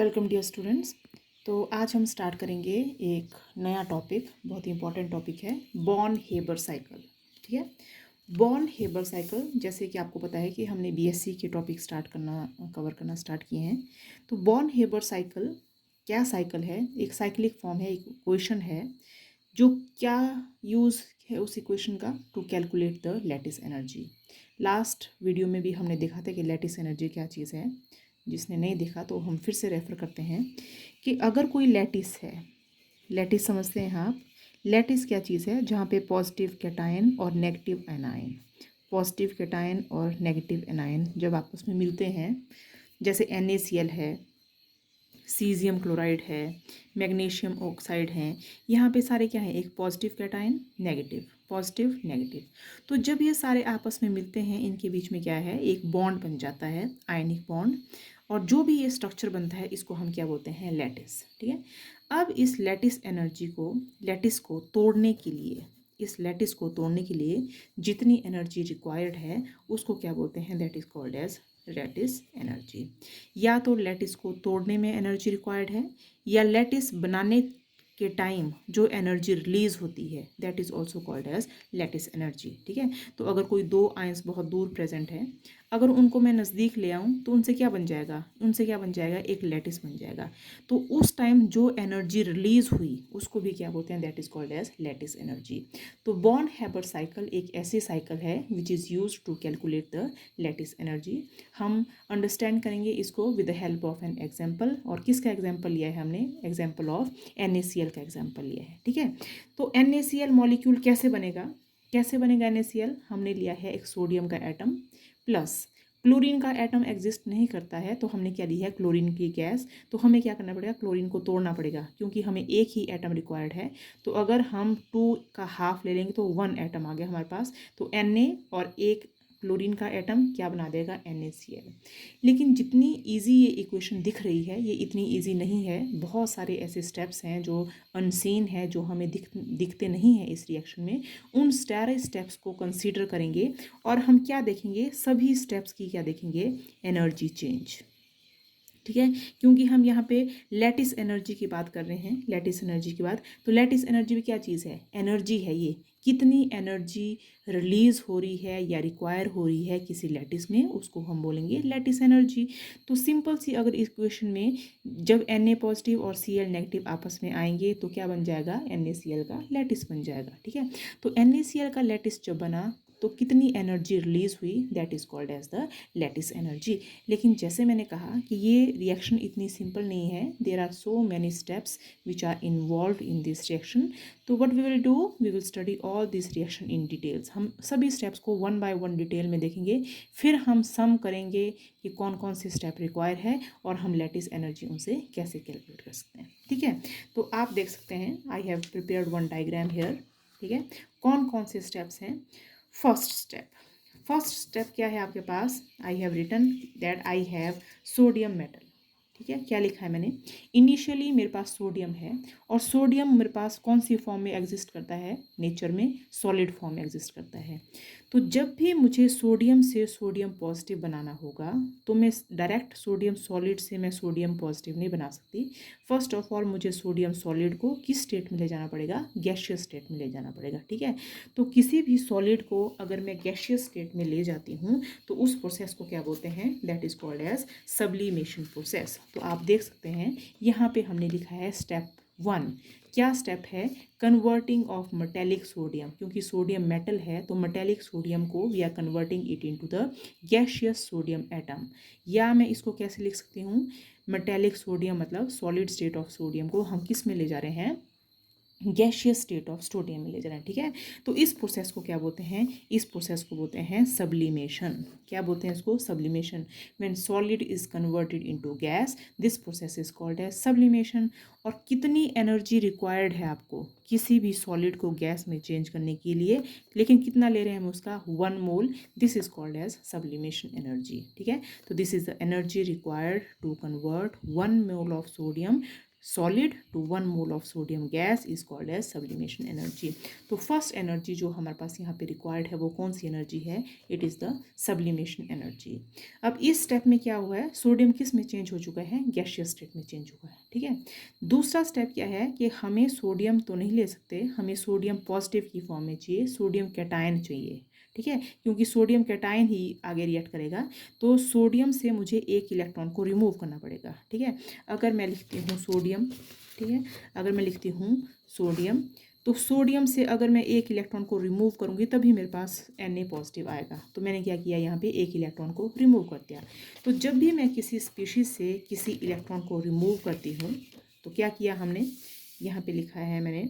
Welcome dear students. तो आज हम स्टार्ट करेंगे एक नया टॉपिक, बहुत ही इंपॉर्टेंट टॉपिक है बॉर्न हेबर साइकिल। ठीक है, बॉर्न हेबर साइकिल, जैसे कि आपको पता है कि हमने बीएससी के टॉपिक कवर करना स्टार्ट किए हैं। तो बॉर्न हेबर साइकिल क्या साइकिल है? एक साइक्लिक फॉर्म है, एक इक्वेशन है जो क्या यूज़ है उस इक्वेशन का to calculate the lattice energy. Last video में भी हमने देखा था कि लैटिस एनर्जी क्या चीज़ है। जिसने नहीं देखा तो हम फिर से रेफ़र करते हैं कि अगर कोई लैटिस है, लैटिस समझते हैं आप? लैटिस क्या चीज़ है? जहाँ पे पॉजिटिव कैटायन और नेगेटिव एनायन, पॉजिटिव कैटायन और नेगेटिव एनायन जब आपस में मिलते हैं, जैसे NaCl है, सीजियम क्लोराइड है, मैग्नीशियम ऑक्साइड है, यहाँ पे सारे क्या हैं? एक positive cation, negative, positive negative. तो जब ये सारे आपस में मिलते हैं, इनके बीच में क्या है? एक बॉन्ड बन जाता है, आयनिक बॉन्ड। और जो भी ये स्ट्रक्चर बनता है इसको हम क्या बोलते हैं? लैटिस। ठीक है, अब इस लैटिस एनर्जी को, लैटिस को तोड़ने के लिए, इस लैटिस को तोड़ने के लिए जितनी एनर्जी रिक्वायर्ड है उसको क्या बोलते हैं? That is called as lattice energy. या तो लैटिस को तोड़ने में एनर्जी रिक्वायर्ड है, या लैटिस बनाने के टाइम जो एनर्जी रिलीज होती है that is also called as lattice energy. ठीक है, तो अगर कोई दो आयंस बहुत दूर प्रेजेंट है, अगर उनको मैं नज़दीक ले आऊँ तो उनसे क्या बन जाएगा? उनसे क्या बन जाएगा? एक लैटिस बन जाएगा। तो उस टाइम जो एनर्जी रिलीज हुई उसको भी क्या बोलते हैं? That is called as lattice energy. तो बॉर्न हैबर साइकिल एक ऐसी साइकिल है which is use to calculate the lattice energy. हम अंडरस्टैंड करेंगे इसको with the help of an example. और किसका एग्जाम्पल लिया है हमने? एग्जाम्पल ऑफ NaCl का एग्जाम्पल लिया है। ठीक है, तो NaCl मॉलिक्यूल कैसे बनेगा? कैसे बनेगा NaCl? हमने लिया है एक सोडियम का एटम प्लस क्लोरीन का एटम एग्जिस्ट नहीं करता है, तो हमने क्या लिया है? क्लोरीन की गैस। तो हमें क्या करना पड़ेगा? क्लोरीन को तोड़ना पड़ेगा, क्योंकि हमें एक ही एटम रिक्वायर्ड है। तो अगर हम 2 का हाफ ले लेंगे तो 1 एटम आ गया हमारे पास। तो Na और एक क्लोरीन का एटम क्या बना देगा? NaCl। लेकिन जितनी इजी ये इक्वेशन दिख रही है, ये इतनी इजी नहीं है। बहुत सारे ऐसे स्टेप्स हैं जो अनसीन है, जो हमें दिखते नहीं हैं इस रिएक्शन में। उन सारे स्टेप्स को कंसीडर करेंगे और हम क्या देखेंगे? सभी स्टेप्स की क्या देखेंगे? Energy change. ठीक है, क्योंकि हम यहाँ पे लैटिस एनर्जी की बात कर रहे हैं, लैटिस एनर्जी की बात। तो लैटिस एनर्जी भी क्या चीज़ है? एनर्जी है। ये कितनी एनर्जी रिलीज हो रही है या रिक्वायर हो रही है किसी लैटिस में, उसको हम बोलेंगे लैटिस एनर्जी। तो सिंपल सी अगर इक्वेशन में जब Na पॉजिटिव और Cl नेगेटिव आपस में आएंगे तो क्या बन जाएगा? NaCl का लैटिस बन जाएगा। ठीक है, तो NaCl का लैटिस जब बना तो कितनी एनर्जी रिलीज हुई? That is called as the lattice energy. लेकिन जैसे मैंने कहा कि ये रिएक्शन इतनी सिंपल नहीं है, there are so many steps which are involve in this reaction. तो what we will do? We will study all this reaction in details. हम सभी स्टेप्स को 1 बाय 1 डिटेल में देखेंगे, फिर हम सम करेंगे कि कौन कौन से स्टेप रिक्वायर है और हम लैटिस एनर्जी उनसे कैसे कैलकुलेट कर सकते हैं। ठीक है, तो आप देख सकते हैं I have prepared one diagram hair. ठीक है, कौन कौन से स्टेप्स हैं? फर्स्ट स्टेप क्या है आपके पास? I have written that I have sodium metal. ठीक है, क्या लिखा है मैंने? इनिशियली मेरे पास सोडियम है, और सोडियम मेरे पास कौन सी फॉर्म में एग्जिस्ट करता है? नेचर में सॉलिड फॉर्म में एग्जिस्ट करता है। तो जब भी मुझे सोडियम से सोडियम पॉजिटिव बनाना होगा तो मैं डायरेक्ट सोडियम सॉलिड से मैं सोडियम पॉजिटिव नहीं बना सकती। फर्स्ट ऑफ ऑल मुझे सोडियम सॉलिड को किस स्टेट में ले जाना पड़ेगा? गैसियस स्टेट में ले जाना पड़ेगा। ठीक है, तो किसी भी सॉलिड को अगर मैं गैसियस स्टेट में ले जाती हूँ तो उस प्रोसेस को क्या बोलते हैं? That is called as sublimation process. तो आप देख सकते हैं यहाँ पे हमने लिखा है स्टेप 1। क्या स्टेप है? Converting of metallic sodium. क्योंकि सोडियम मेटल है तो मेटेलिक सोडियम को we are converting it into the gaseous sodium atom. या मैं इसको कैसे लिख सकती हूँ? मेटेलिक सोडियम मतलब सॉलिड स्टेट ऑफ सोडियम को हम किस में ले जा रहे हैं? गैशियस स्टेट ऑफ सोडियम में ले जाना है। ठीक है, तो इस प्रोसेस को क्या बोलते हैं? इस प्रोसेस को बोलते हैं सब्लिमेशन। क्या बोलते हैं इसको? Sublimation. When solid is converted into gas, this process is called as sublimation. और कितनी एनर्जी रिक्वायर्ड है आपको किसी भी सॉलिड को गैस में चेंज करने के लिए? लेकिन कितना ले रहे हैं हम उसका? 1 mole. This is called as sublimation energy. ठीक है, तो this is the energy required to convert 1 mole of sodium solid to 1 mole of sodium gas is called as sublimation energy. तो फर्स्ट एनर्जी जो हमारे पास यहाँ पे रिक्वायर्ड है वो कौन सी एनर्जी है? It is the sublimation energy. अब इस स्टेप में क्या हुआ है? सोडियम किस में चेंज हो चुका है? गैसियस स्टेट में चेंज हुआ है। ठीक है, दूसरा स्टेप क्या है कि हमें सोडियम तो नहीं ले सकते, हमें सोडियम पॉजिटिव की फॉर्म में चाहिए, सोडियम कैटायन चाहिए। ठीक है, क्योंकि सोडियम कैटायन ही आगे रिएक्ट करेगा, तो सोडियम से मुझे एक इलेक्ट्रॉन को रिमूव करना पड़ेगा। ठीक है, अगर मैं लिखती हूँ सोडियम, ठीक है, अगर मैं लिखती हूँ सोडियम, तो सोडियम से अगर मैं एक इलेक्ट्रॉन को रिमूव करूँगी तभी मेरे पास Na पॉजिटिव आएगा। तो मैंने क्या किया, यहाँ पे एक इलेक्ट्रॉन को रिमूव कर दिया। तो जब भी मैं किसी स्पीशीज से किसी इलेक्ट्रॉन को रिमूव करती हूँ तो क्या किया हमने, यहाँ पे लिखा है मैंने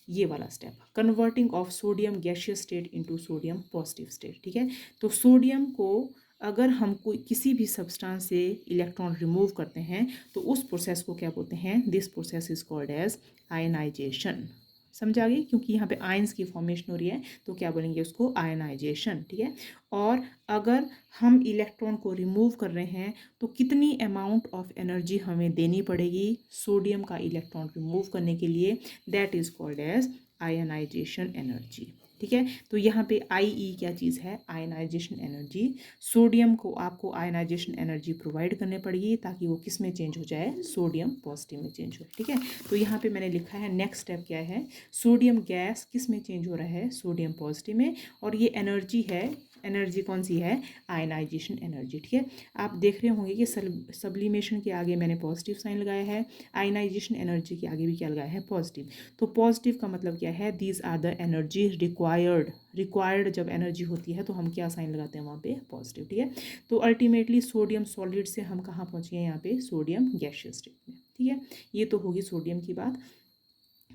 ये वाला step, converting of sodium gaseous state into sodium positive state. ठीक है, तो सोडियम को अगर हम कोई किसी भी सब्सटेंस से इलेक्ट्रॉन रिमूव करते हैं तो उस प्रोसेस को क्या बोलते हैं? This process is called as ionization. समझ आ गई? क्योंकि यहाँ पे आयंस की फॉर्मेशन हो रही है तो क्या बोलेंगे उसको? आयनाइजेशन। ठीक है, और अगर हम इलेक्ट्रॉन को रिमूव कर रहे हैं तो कितनी अमाउंट ऑफ एनर्जी हमें देनी पड़ेगी सोडियम का इलेक्ट्रॉन रिमूव करने के लिए? That is called as ionization energy. ठीक है, तो यहाँ पे आई क्या चीज़ है? Ionization energy. सोडियम को आपको आयनाइजेशन एनर्जी प्रोवाइड करने पड़ेगी ताकि वो किस में चेंज हो जाए? सोडियम पॉजिटिव में चेंज हो। ठीक है, तो यहाँ पे मैंने लिखा है नेक्स्ट स्टेप क्या है, सोडियम गैस किस में चेंज हो रहा है? सोडियम पॉजिटिव में, और ये एनर्जी है, एनर्जी कौन सी है? Ionization energy. ठीक है, आप देख रहे होंगे कि सब्लिमेशन के आगे मैंने पॉजिटिव साइन लगाया है, आयनाइजेशन एनर्जी के आगे भी क्या लगाया है? पॉजिटिव। तो पॉजिटिव का मतलब क्या है? These are the energy required जब एनर्जी होती है तो हम क्या साइन लगाते हैं वहाँ पे? पॉजिटिव। ठीक है, तो अल्टीमेटली सोडियम सॉलिड से हम कहाँ पहुँचे हैं? यहाँ पे सोडियम गैसियस स्टेट में। ठीक है, ये तो होगी सोडियम की बात।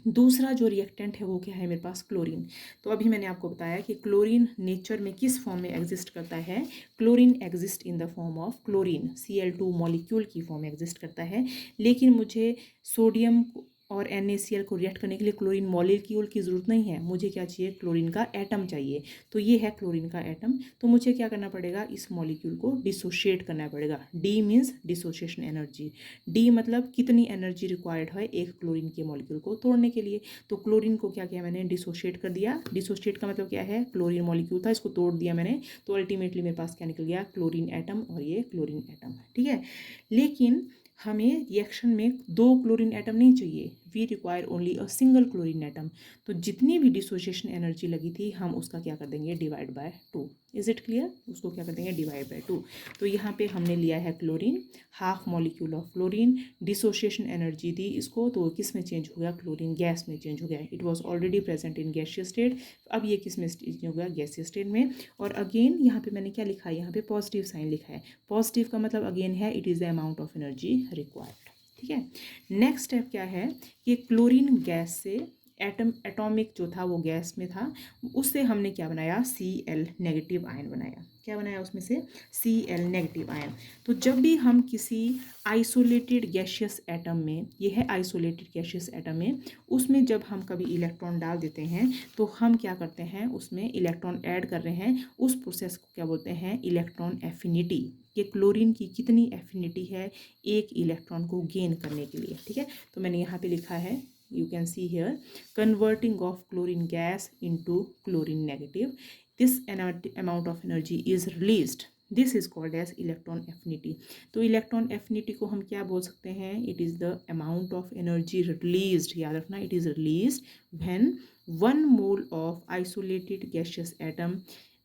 दूसरा जो रिएक्टेंट है वो क्या है मेरे पास? क्लोरीन। तो अभी मैंने आपको बताया कि क्लोरीन नेचर में किस फॉर्म में एग्जिस्ट करता है? Chlorine exist in the form of chlorine, Cl2 molecule की फॉर्म में एग्जिस्ट करता है। लेकिन मुझे सोडियम और NaCl को रिएक्ट करने के लिए क्लोरीन मॉलिक्यूल की ज़रूरत नहीं है, मुझे क्या चाहिए? क्लोरीन का एटम चाहिए। तो ये है क्लोरीन का एटम, तो मुझे क्या करना पड़ेगा? इस मॉलिक्यूल को डिसोशिएट करना पड़ेगा। D means dissociation energy. D मतलब कितनी एनर्जी रिक्वायर्ड है एक क्लोरीन के मॉलिक्यूल को तोड़ने के लिए। तो क्लोरीन को क्या किया मैंने? डिसोशिएट कर दिया। डिसोशिएट का मतलब क्या है? क्लोरीन मॉलिक्यूल था, इसको तोड़ दिया मैंने, तो अल्टीमेटली मेरे पास क्या निकल गया? क्लोरीन एटम, और ये क्लोरीन एटम। ठीक है, लेकिन हमें रिएक्शन में 2 क्लोरीन एटम नहीं चाहिए, we require only a single chlorine atom. तो जितनी भी डिसोसिएशन एनर्जी लगी थी हम उसका क्या कर देंगे? Divide by 2। Is it clear? उसको क्या कर देंगे? Divide by 2। तो यहाँ पे हमने लिया है chlorine, half molecule of chlorine, dissociation energy दी इसको, तो किस में चेंज हो गया? क्लोरीन गैस में चेंज हो गया। It was already present in gaseous state, अब ये किस में चेंज हो गया? गैसियस स्टेट में। और अगेन यहाँ पे मैंने क्या लिखा है? यहाँ पे पॉजिटिव साइन लिखा है। पॉजिटिव का मतलब अगेन है it is the amount of energy required. ठीक है, नेक्स्ट स्टेप क्या है कि क्लोरीन गैस से एटॉमिक जो था वो गैस में था, उससे हमने क्या बनाया? Cl नेगेटिव आयन बनाया। क्या बनाया उसमें से? Cl negative ion. तो जब भी हम किसी आइसोलेटेड गैसियस एटम में, ये है आइसोलेटेड गैसियस एटम में, उसमें जब हम कभी इलेक्ट्रॉन डाल देते हैं तो हम क्या करते हैं? उसमें इलेक्ट्रॉन ऐड कर रहे हैं, उस प्रोसेस को क्या बोलते हैं? Electron affinity. कि क्लोरीन की कितनी एफिनिटी है एक इलेक्ट्रॉन को गेन करने के लिए। ठीक है, तो मैंने यहाँ पे लिखा है, you can see here, converting of chlorine gas into chlorine negative, this amount of energy is released, this is called as electron affinity। तो इलेक्ट्रॉन एफिनिटी को हम क्या बोल सकते हैं? It is the amount of energy released, याद रखना, it is released when 1 mole of isolated gaseous atom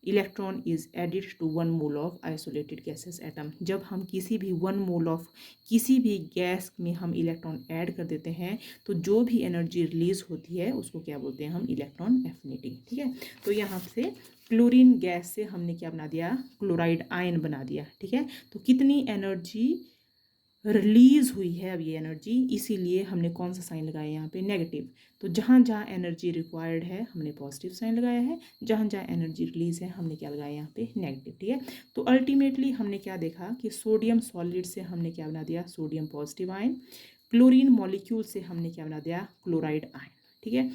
electron is added to 1 mole of isolated gases atom. जब हम किसी भी 1 मोल ऑफ किसी भी गैस में हम इलेक्ट्रॉन ऐड कर देते हैं तो जो भी एनर्जी रिलीज होती है उसको क्या बोलते हैं हम? Electron affinity. ठीक है, तो यहाँ से क्लोरीन गैस से हमने क्या बना दिया? क्लोराइड आयन बना दिया। ठीक है, तो कितनी एनर्जी रिलीज हुई है अब ये एनर्जी, इसीलिए हमने कौन सा साइन लगाया यहाँ पे? नेगेटिव। तो जहाँ जहाँ एनर्जी रिक्वायर्ड है हमने पॉजिटिव साइन लगाया है, जहाँ जहाँ एनर्जी रिलीज है हमने क्या लगाया यहाँ पे? नेगेटिव। ठीक है, तो अल्टीमेटली हमने क्या देखा कि सोडियम सॉलिड से हमने क्या बना दिया? Sodium positive ion. Chlorine molecule से हमने क्या बना दिया? Chloride ion. ठीक है,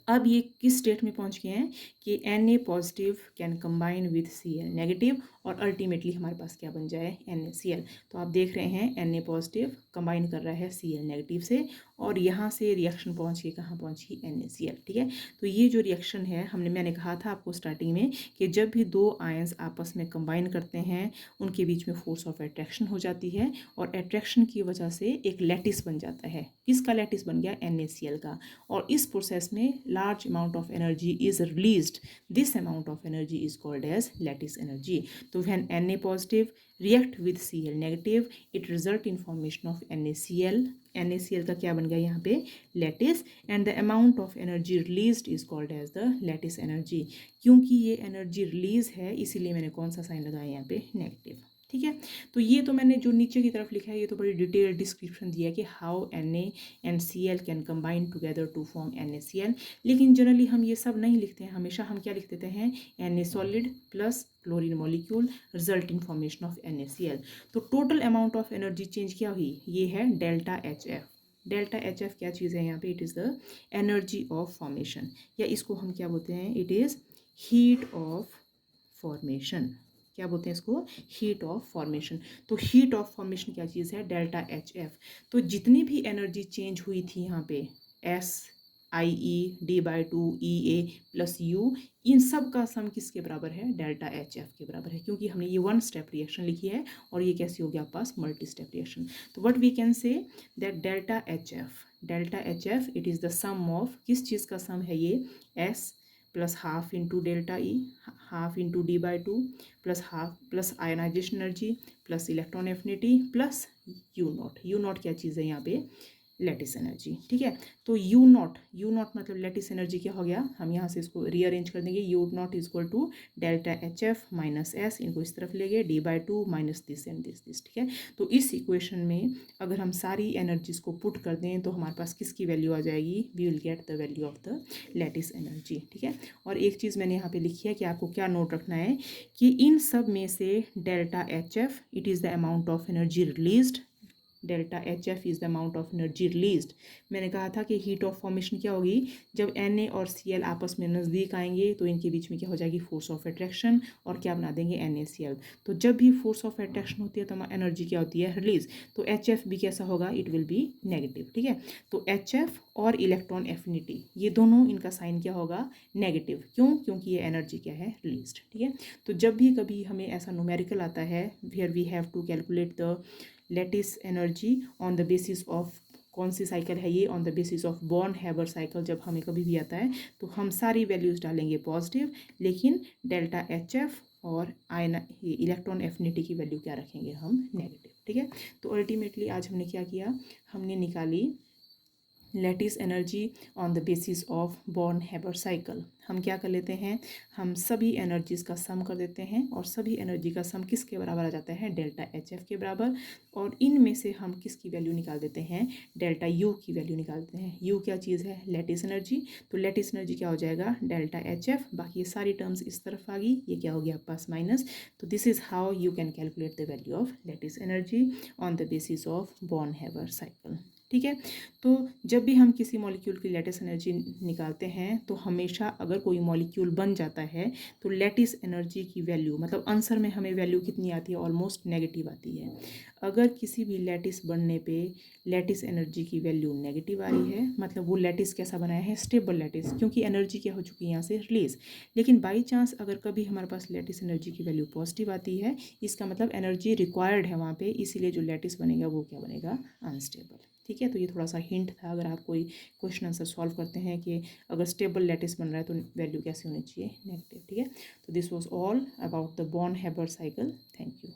अब ये किस स्टेट में पहुंच गए हैं कि Na positive can combine with Cl negative और अल्टीमेटली हमारे पास क्या बन जाए NaCl। तो आप देख रहे हैं Na पॉजिटिव कंबाइन कर रहा है Cl नेगेटिव से और यहाँ से रिएक्शन पहुँच के कहाँ पहुँची NaCl। ठीक है, तो ये जो रिएक्शन है मैंने कहा था आपको स्टार्टिंग में कि जब भी दो आयंस आपस में कंबाइन करते हैं उनके बीच में फोर्स ऑफ अट्रैक्शन हो जाती है और अट्रैक्शन की वजह से एक लैटिस बन जाता है। किसका लैटिस बन गया? NaCl का। और इस प्रोसेस में large amount of energy is released. This amount of energy is called as lattice energy. So when Na positive react with Cl negative, it result in formation of NaCl. NaCl का क्या बन गया यहाँ पे? Lattice. And the amount of energy released is called as the lattice energy. क्योंकि ये energy release है इसीलिए मैंने कौन सा साइन लगाया यहाँ पे? नेगेटिव। ठीक है, तो ये तो मैंने जो नीचे की तरफ लिखा है ये तो बड़ी डिटेल डिस्क्रिप्शन दिया है कि how Na and Cl can combine together to form NaCl। लेकिन जनरली हम ये सब नहीं लिखते हैं, हमेशा हम क्या लिख देते हैं? Na solid plus chlorine molecule result in formation of NaCl। तो total amount of energy change क्या हुई? ये है डेल्टा HF। डेल्टा HF क्या चीज़ है यहाँ पे? It is the energy of formation, या इसको हम क्या बोलते हैं? It is heat of formation. क्या बोलते हैं इसको? Heat of formation. तो हीट ऑफ फॉर्मेशन क्या चीज़ है? Delta HF। तो जितनी भी एनर्जी चेंज हुई थी यहाँ पे SIE D/2 EA plus U, इन सब का सम किसके बराबर है? डेल्टा HF के बराबर है, क्योंकि हमने ये वन स्टेप रिएक्शन लिखी है और ये कैसी हो गया आपके पास? Multi step reaction. तो what we can say that delta HF it is the sum of, किस चीज़ का सम है ये? S plus half into delta E, half into D/2 plus half plus ionization energy plus electron affinity plus U naught क्या चीज़ है यहाँ पे? Lattice energy. ठीक है, तो U नॉट मतलब लैटिस एनर्जी क्या हो गया? हम यहाँ से इसको रीअरेंज कर देंगे। U not is equal to delta HF minus S, इनको इस तरफ ले गए, D/2 minus this and this. ठीक है, तो इस इक्वेशन में अगर हम सारी एनर्जीज को पुट कर दें तो हमारे पास किसकी वैल्यू आ जाएगी? We will get the value of the lattice energy. ठीक है, और एक चीज़ मैंने यहाँ पे लिखी है कि आपको क्या नोट रखना है कि इन सब में से delta HF it is the amount of energy released. Delta HF is the amount of energy released. मैंने कहा था कि हीट ऑफ फॉर्मेशन क्या होगी? जब Na और Cl आपस में नज़दीक आएंगे तो इनके बीच में क्या हो जाएगी? फोर्स ऑफ अट्रैक्शन, और क्या बना देंगे? NaCl। तो जब भी फोर्स ऑफ अट्रैक्शन होती है तो एनर्जी क्या होती है? रिलीज। तो HF भी कैसा होगा? It will be negative. ठीक है, तो HF और इलेक्ट्रॉन एफिनिटी ये दोनों, इनका साइन क्या होगा? नेगेटिव। क्यों? क्योंकि ये एनर्जी क्या है? रिलीज्ड। ठीक है, तो जब भी कभी हमें ऐसा न्यूमेरिकल आता है where we have to calculate the lattice energy on the basis of, कौन सी साइकिल है ये? On the basis of Born Haber cycle. जब हमें कभी भी आता है तो हम सारी वैल्यूज़ डालेंगे पॉजिटिव, लेकिन डेल्टा HF और आयन इलेक्ट्रॉन एफिनिटी की वैल्यू क्या रखेंगे? हम नेगेटिव। ठीक है, तो अल्टीमेटली आज हमने क्या किया? हमने निकाली lattice energy on the basis of Born Haber cycle. हम क्या कर लेते हैं? हम सभी एनर्जीज़ का सम कर देते हैं और सभी एनर्जी का सम किसके बराबर आ जाता है? डेल्टा HF के बराबर। और इनमें से हम किसकी वैल्यू निकाल देते हैं? डेल्टा U की वैल्यू निकाल देते हैं। U क्या चीज़ है? Lattice energy. तो लैटिस एनर्जी क्या हो जाएगा? Delta HF। बाकी ये सारी टर्म्स इस तरफ आ गई, ये क्या हो गया आपके पास? माइनस। तो this is how you can calculate the value of lattice energy on the basis of Born Haber cycle. ठीक है, तो जब भी हम किसी मॉलिक्यूल की लैटिस एनर्जी निकालते हैं तो हमेशा अगर कोई मॉलिक्यूल बन जाता है तो लैटिस एनर्जी की वैल्यू, मतलब आंसर में हमें वैल्यू कितनी आती है? ऑलमोस्ट नेगेटिव आती है। अगर किसी भी लैटिस बनने पे लैटिस एनर्जी की वैल्यू नेगेटिव आ रही है, मतलब वो लैटिस कैसा बनाया है? स्टेबल लैटिस, क्योंकि एनर्जी क्या हो चुकी है यहाँ से? रिलीज। लेकिन बाई चांस अगर कभी हमारे पास लैटिस एनर्जी की वैल्यू पॉजिटिव आती है, इसका मतलब एनर्जी रिक्वायर्ड है वहाँ पे, इसीलिए जो लैटिस बनेगा वो क्या बनेगा? अनस्टेबल। ठीक है, तो ये थोड़ा सा हिंट था। अगर आप कोई क्वेश्चन आंसर सॉल्व करते हैं कि अगर स्टेबल लैटिस बन रहा है तो वैल्यू कैसे होनी चाहिए? नेगेटिव। ठीक है, तो this was all about the born Haber cycle. Thank you.